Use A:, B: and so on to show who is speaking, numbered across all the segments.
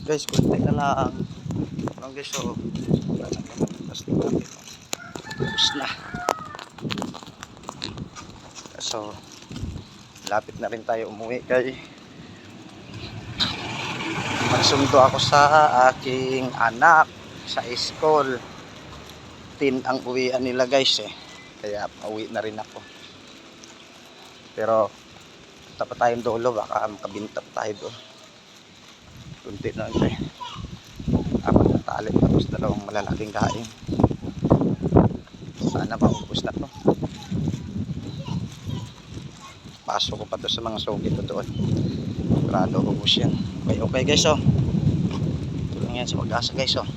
A: Guys, kunti na lang. Ang guys, so tapos na. So, lapit na rin tayo umuwi kay magsundo ako sa aking anak sa school. 10 ang uwian nila guys eh. Kaya pauwi na rin ako. Pero punta pa tayong dulo, baka makabinta pa tayo doon. Kunti na lang eh. Apat na tali tapos dalawang malalaking kain. Sana maubos na to. Pasok ko pa to sa mga suki ko doon. Sigurado ubos yan. Okay guys oh. Ito lang yan sa Pag-asa guys oh.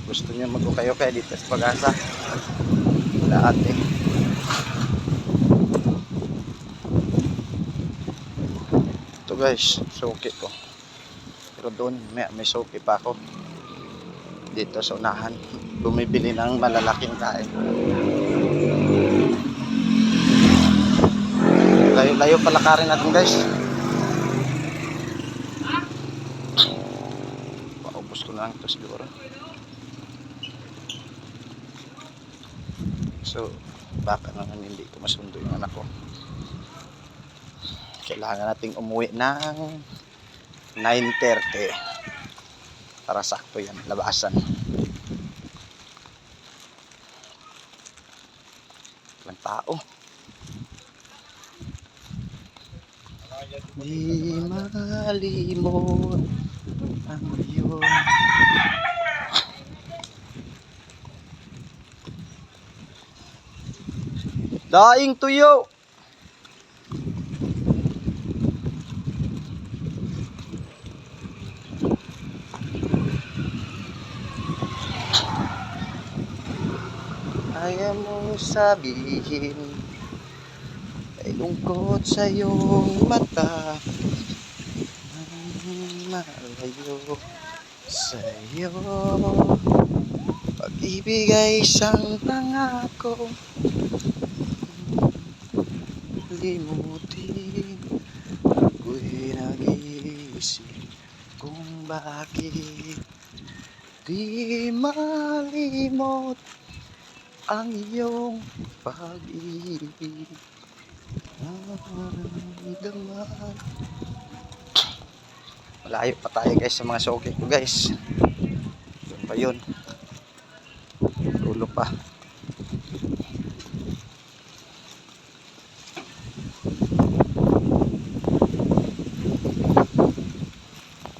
A: Gusto niyo mag-okay dito sa Pag-asa. Lahat eh. Ito guys, suki ko. Pero doon may suki pa ako. Dito sa unahan. Bumibili ng malalaking kain. Layo palakarin natin guys. Paubos ko na lang ito siguro. So baka naman hindi ko masundo yung anak ko. Kailangan nating umuwi ng 9:30 para sakto yan labasan. Walang tao. Di malimot ang iyong daing tuyo. Ayaw mong sabihin ay lungkot sa iyong mata. Malayo sa iyo pag-ibig ay isang pangako. Limutin ako'y nag-iisip kung bakit di malimot ang iyong pag-ibig. Malayo pa tayo guys sa mga suki ko guys. Doon pa yun. Dulo pa.